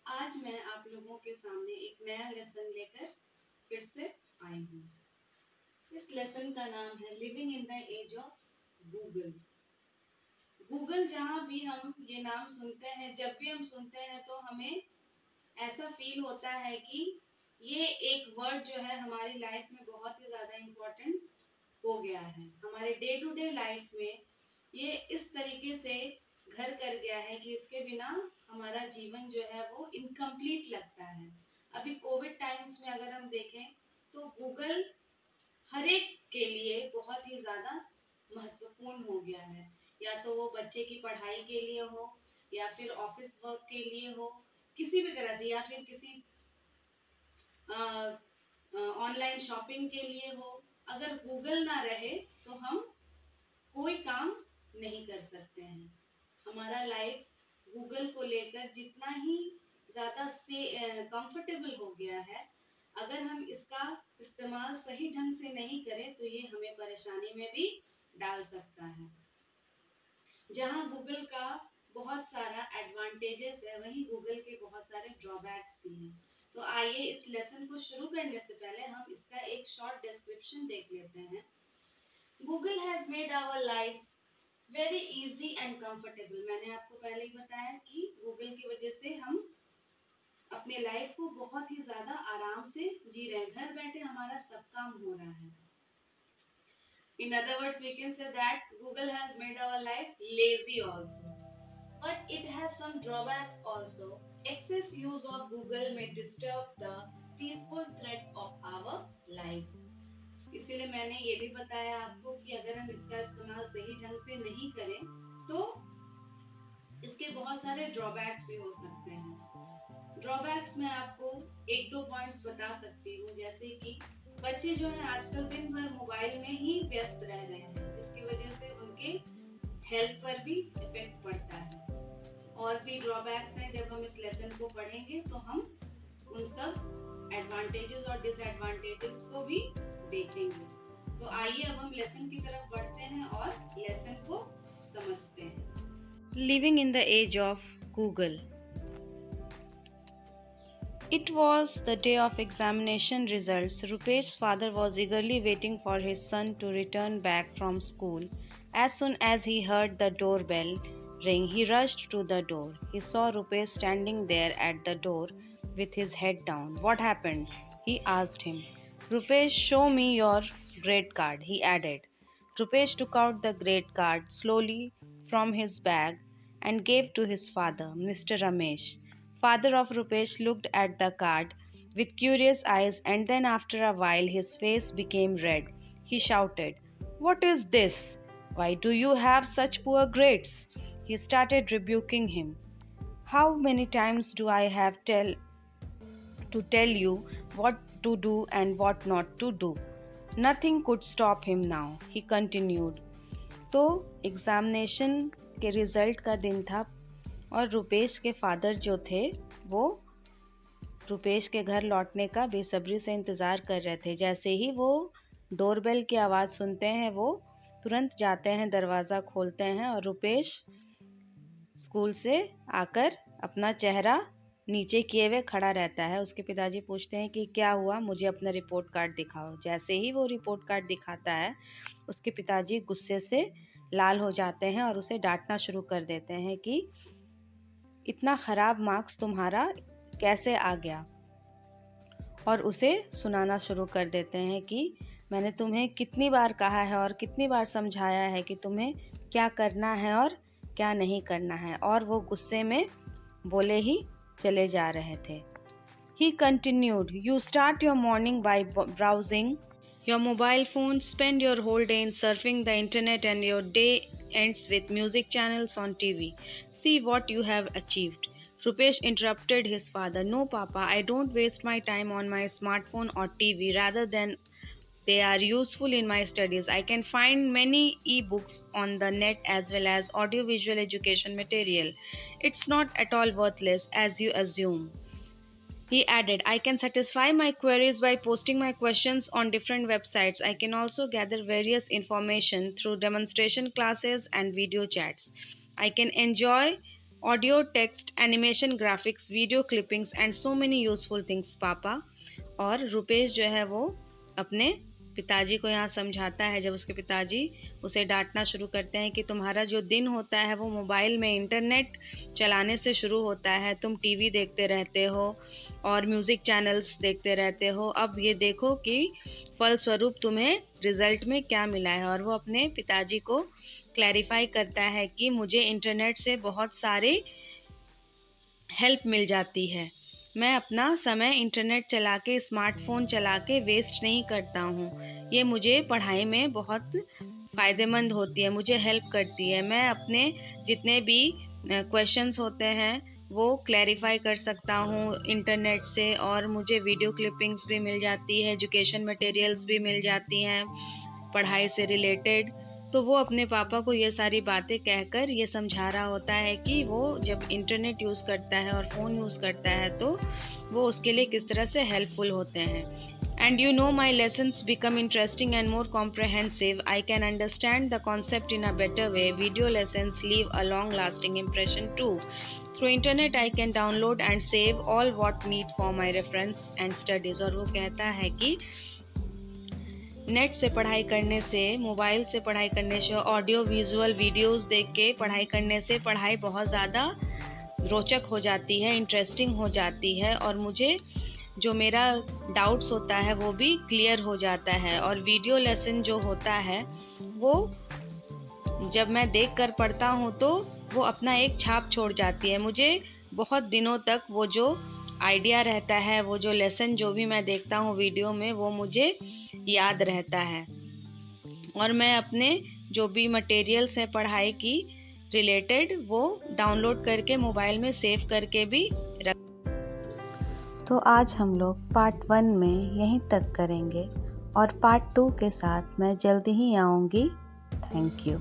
आज मैं आप लोगों के सामने एक नया लेसन लेकर फिर से आई हूँ। इस लेसन का नाम है living in the age of Google. Google जहाँ भी हम ये नाम सुनते हैं, जब भी हम सुनते हैं तो हमें ऐसा फील होता है कि ये एक वर्ड जो है हमारी लाइफ में बहुत ही ज़्यादा इम्पोर्टेंट हो गया है। हमारे डे टू डे लाइफ में ये इस तरीके से घर कर गया है कि इसके बिना हमारा जीवन जो है वो इनकम्प्लीट लगता है। अभी कोविड टाइम्स में अगर हम देखें तो गूगल हर एक के लिए बहुत ही ज़्यादा महत्वपूर्ण हो गया है। या तो वो बच्चे की पढ़ाई के लिए हो, या फिर ऑफिस वर्क के लिए हो, किसी भी तरह से, या फिर किसी ऑनलाइन शॉपिंग के लिए हो। अगर गूगल ना रहे तो हम कोई काम नहीं कर सकते हैं। हमारा लाइफ गूगल को लेकर जितना ही ज़्यादा से कंफर्टेबल हो गया है, अगर हम इसका इस्तेमाल सही ढंग से नहीं करें तो ये हमें परेशानी में भी डाल सकता है। जहाँ गूगल का बहुत सारा एडवांटेजेस है, वहीं गूगल के बहुत सारे ड्रॉबैक्स भी हैं। तो आइए इस लेसन को शुरू करने से पहले हम इसका एक शॉर्ट डिस्क्रिप्शन देख लेते हैं। Google has made our lifes very easy and comfortable. मैंने आपको पहले ही बताया कि गूगल की वजह से हम अपने लाइफ को बहुत ही ज़्यादा आराम से जी रहे हैं। घर बैठे हमारा सब काम हो रहा है। In other words, we can say that Google has made our life lazy also. But it has some drawbacks also. Excess use of Google may disturb the peaceful thread of our lives. इसीलिए मैंने ये भी बताया आपको कि अगर हम इसका इस्तेमाल सही ढंग से नहीं करें तो इसके बहुत सारे ड्रॉबैक्स भी हो सकते हैं। ड्रॉबैक्स में आपको एक दो पॉइंट्स बता सकती हूँ, जैसे कि बच्चे जो हैं आजकल दिन भर मोबाइल में ही व्यस्त रह रहे हैं, जिसकी वजह से उनके हेल्थ पर भी इफेक्ट पड़ता है। और भी ड्रॉबैक्स हैं। जब हम इस लेसन को पढ़ेंगे तो हम उन सब एडवांटेजेस और डिसएडवांटेजेस को भी देखेंगे। तो आइए अब हम लेसन की तरफ बढ़ते हैं और लेसन को समझते हैं। Living in the age of Google. It was the day of examination results. Rupesh's father was eagerly waiting for his son to return back from school. As soon as he heard the doorbell ring, he rushed to the door. He saw Rupesh standing there at the door with his head down. "What happened?" he asked him. "Rupesh, show me your grade card," he added. Rupesh took out the grade card slowly from his bag and gave to his father, Mr. Ramesh. Father of Rupesh looked at the card with curious eyes, and then after a while his face became red. He shouted, "What is this? Why do you have such poor grades?" He started rebuking him. "How many times do I have to tell you what to do and what not to do?" Nothing could stop him now, he continued. तो examination के result का दिन था और रुपेश के father जो थे वो रुपेश के घर लौटने का बेसब्री से इंतज़ार कर रहे थे। जैसे ही वो डोरबेल की आवाज़ सुनते हैं वो तुरंत जाते हैं, दरवाज़ा खोलते हैं और रुपेश स्कूल से आकर अपना चेहरा नीचे किए हुए खड़ा रहता है। उसके पिताजी पूछते हैं कि क्या हुआ, मुझे अपना रिपोर्ट कार्ड दिखाओ। जैसे ही वो रिपोर्ट कार्ड दिखाता है उसके पिताजी गुस्से से लाल हो जाते हैं और उसे डांटना शुरू कर देते हैं कि इतना ख़राब मार्क्स तुम्हारा कैसे आ गया, और उसे सुनाना शुरू कर देते हैं कि मैंने तुम्हें कितनी बार कहा है और कितनी बार समझाया है कि तुम्हें क्या करना है और क्या नहीं करना है, और वो गुस्से में बोले ही चले जा रहे थे। He continued, "You start your morning by browsing your mobile phone, spend your whole day in surfing the internet, and your day ends with music channels on TV. See what you have achieved." Rupesh interrupted his father. "No, Papa, I don't waste my time on my smartphone or TV. Rather than they are useful in my studies. I can find many e-books on the net as well as audiovisual education material. It's not at all worthless as you assume." He added, "I can satisfy my queries by posting my questions on different websites. I can also gather various information through demonstration classes and video chats. I can enjoy audio, text, animation, graphics, video clippings and so many useful things पापा। और रुपेश जो है वो अपने पिताजी को यहाँ समझाता है, जब उसके पिताजी उसे डांटना शुरू करते हैं कि तुम्हारा जो दिन होता है वो मोबाइल में इंटरनेट चलाने से शुरू होता है, तुम टीवी देखते रहते हो और म्यूज़िक चैनल्स देखते रहते हो, अब ये देखो कि फलस्वरूप तुम्हें रिज़ल्ट में क्या मिला है। और वो अपने पिताजी को क्लैरिफाई करता है कि मुझे इंटरनेट से बहुत सारे हेल्प मिल जाती है, मैं अपना समय इंटरनेट चला के, स्मार्टफ़ोन चला के वेस्ट नहीं करता हूँ, ये मुझे पढ़ाई में बहुत फ़ायदेमंद होती है, मुझे हेल्प करती है, मैं अपने जितने भी क्वेश्चंस होते हैं वो क्लैरिफाई कर सकता हूँ इंटरनेट से, और मुझे वीडियो क्लिपिंग्स भी मिल जाती है, एजुकेशन मटेरियल्स भी मिल जाती हैं पढ़ाई से रिलेटेड। तो वो अपने पापा को ये सारी बातें कहकर ये समझा रहा होता है कि वो जब इंटरनेट यूज़ करता है और फ़ोन यूज़ करता है तो वो उसके लिए किस तरह से हेल्पफुल होते हैं। And you know, my lessons become interesting and more comprehensive. I can understand the concept in a better way. Video lessons leave a long-lasting impression too. Through internet, I can download and save all what need for my reference and studies. और वो कहता है कि net से पढ़ाई करने से, mobile से पढ़ाई करने से, ऑडियो विजुअल वीडियोस देख के पढ़ाई करने से पढ़ाई बहुत ज़्यादा रोचक हो जाती है, इंटरेस्टिंग हो जाती है, और मुझे जो मेरा डाउट्स होता है वो भी क्लियर हो जाता है। और वीडियो लेसन जो होता है वो जब मैं देख कर पढ़ता हूँ तो वो अपना एक छाप छोड़ जाती है, मुझे बहुत दिनों तक वो जो आइडिया रहता है, वो जो लेसन जो भी मैं देखता हूँ वीडियो में वो मुझे याद रहता है, और मैं अपने जो भी मटेरियल्स हैं पढ़ाई की रिलेटेड वो डाउनलोड करके मोबाइल में सेव करके भी रख। तो आज हम लोग पार्ट 1 में यहीं तक करेंगे और पार्ट 2 के साथ मैं जल्दी ही आऊँगी। Thank you.